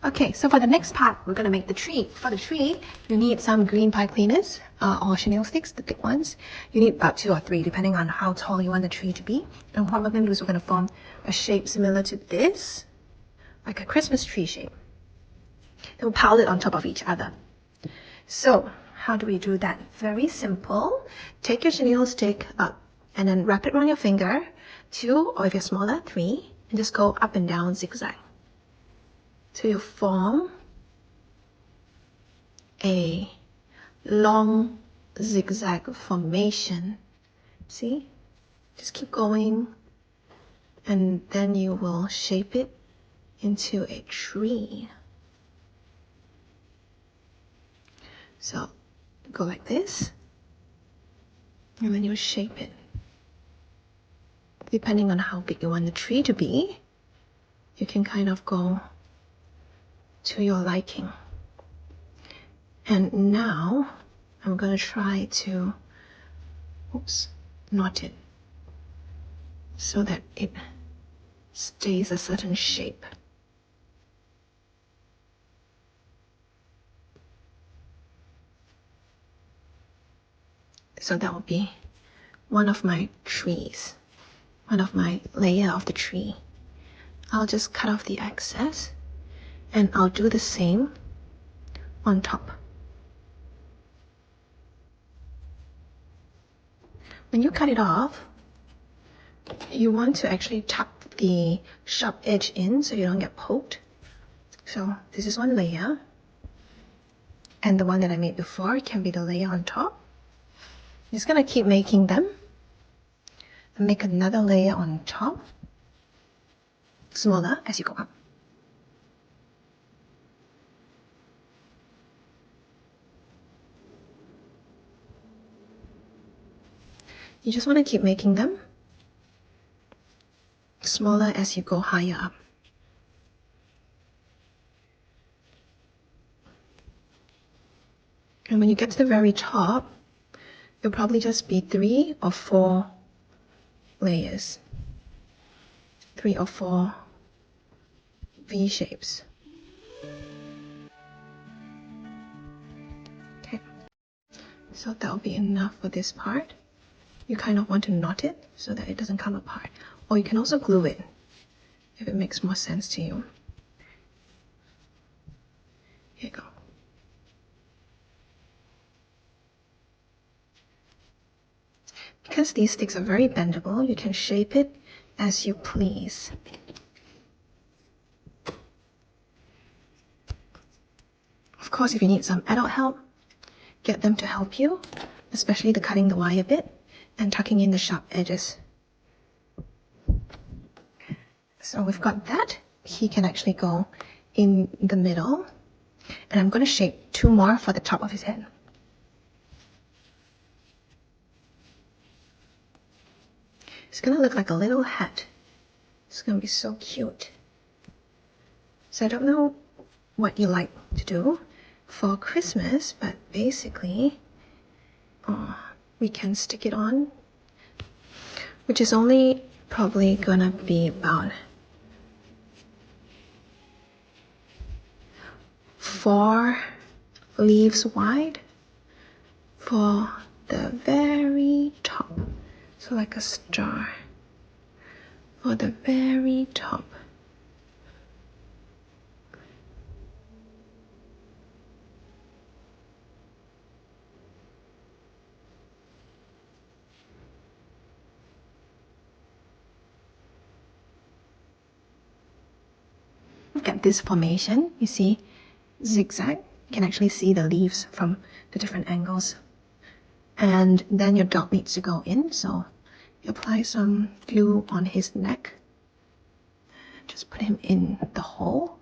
Okay, so for the next part, we're going to make the tree. For the tree, you need some green pipe cleaners or chenille sticks, the big ones. You need about 2 or 3, depending on how tall you want the tree to be. And what we're going to do is we're going to form a shape similar to this, like a Christmas tree shape. Then we'll pile it on top of each other. So how do we do that? Very simple. Take your chenille stick up and then wrap it around your finger, 2, or if you're smaller, 3, and just go up and down zigzag. So you form a long zigzag formation. See? Just keep going, and then you will shape it into a tree. So go like this, and then you shape it. Depending on how big you want the tree to be, you can kind of go to your liking. And now I'm going to try to knot it so that it stays a certain shape. So that will be one of my trees, one of my layer of the tree. I'll just cut off the excess, and I'll do the same on top. When you cut it off, you want to actually tuck the sharp edge in so you don't get poked. So this is one layer, and the one that I made before can be the layer on top. I'm just going to keep making them and make another layer on top, smaller as you go up. You just want to keep making them smaller as you go higher up. And when you get to the very top, it'll probably just be 3 or 4 layers, 3 or 4 V shapes. Okay, so that'll be enough for this part. You kind of want to knot it so that it doesn't come apart. Or you can also glue it if it makes more sense to you. Here you go. Because these sticks are very bendable, you can shape it as you please. Of course, if you need some adult help, get them to help you, especially the cutting the wire bit and tucking in the sharp edges. So we've got that. He can actually go in the middle, and I'm going to shape 2 more for the top of his head. It's going to look like a little hat. It's going to be so cute. So I don't know what you like to do for Christmas, but basically we can stick it on, which is only probably going to be about 4 leaves wide for the very top. So like a star for the very top. Look at this formation. You see zigzag. You can actually see the leaves from the different angles. And then your dog needs to go in, so you apply some glue on his neck. Just put him in the hole,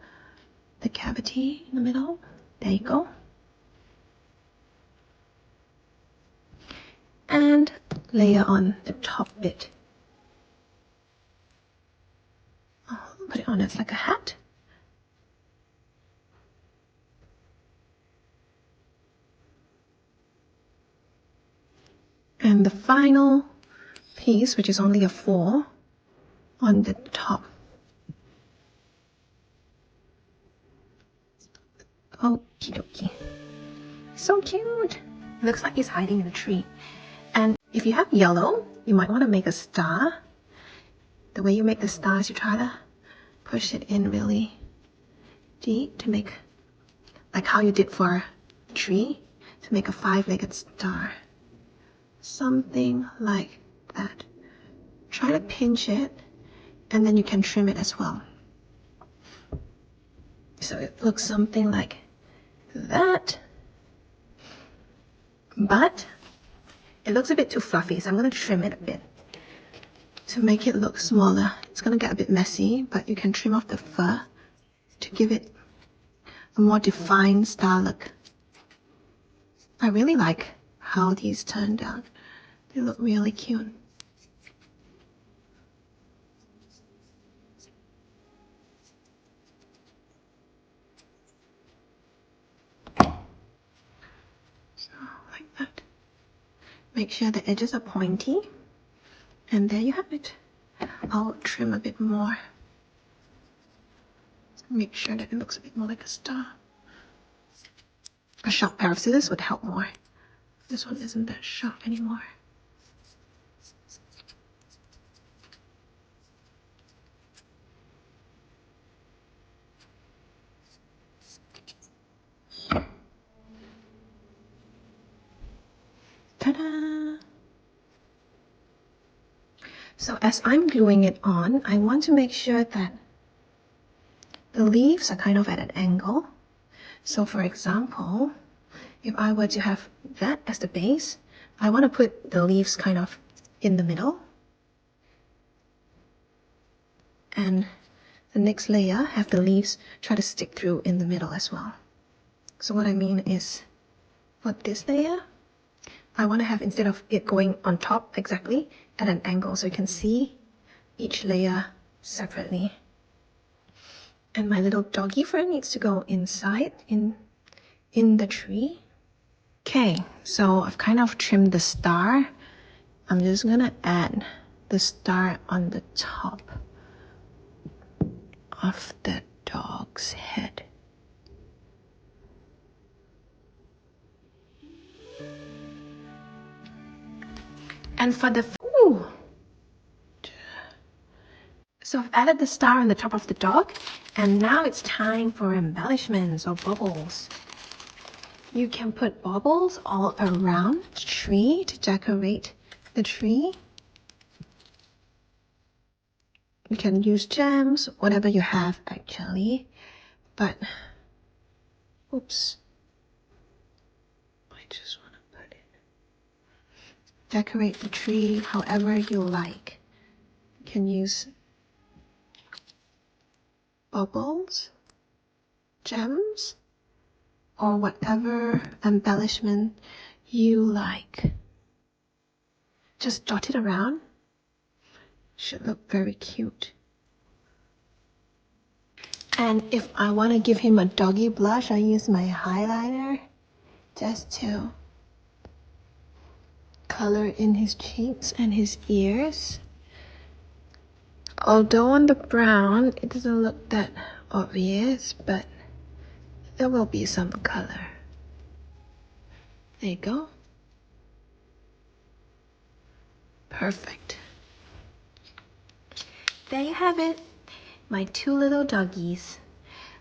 the cavity in the middle. There you go. And layer on the top bit. Put it on as like a hat. And the final piece, which is only a 4, on the top. Okie dokie. So cute. Looks like he's hiding in a tree. And if you have yellow, you might want to make a star. The way you make the star is you try to push it in really deep to make, like how you did for a tree, to make a 5-legged star. Something like that. Try to pinch it, and then you can trim it as well. So it looks something like that. But it looks a bit too fluffy, so I'm going to trim it a bit to make it look smaller. It's going to get a bit messy, but you can trim off the fur to give it a more defined star look. I really like how these turned out. They look really cute. So, like that. Make sure the edges are pointy. And there you have it. I'll trim a bit more. Make sure that it looks a bit more like a star. A sharp pair of scissors would help more. This one isn't that sharp anymore. Ta-da! So as I'm gluing it on, I want to make sure that the leaves are kind of at an angle. So for example, if I were to have that as the base, I want to put the leaves kind of in the middle. And the next layer, have the leaves try to stick through in the middle as well. So what I mean is, for this layer, I want to have, instead of it going on top exactly, at an angle so you can see each layer separately. And my little doggy friend needs to go inside in the tree. Okay, so I've kind of trimmed the star. I'm just gonna add the star on the top of the dog's head. And for the so I've added the star on the top of the dog, and now it's time for embellishments or bubbles. You can put bubbles all around the tree to decorate the tree. You can use gems, whatever you have actually, but oops, I just want to put it. Decorate the tree however you like. You can use bubbles, gems, or whatever embellishment you like. Just dot it around. Should look very cute. And if I want to give him a doggy blush, I use my highlighter just to color in his cheeks and his ears. Although on the brown it doesn't look that obvious, but there will be some color. There you go. Perfect. There you have it. My two little doggies.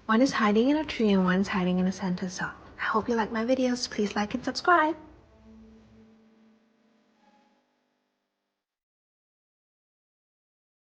One is hiding in a tree and one's hiding in a Santa sock. I hope you like my videos. Please like and subscribe.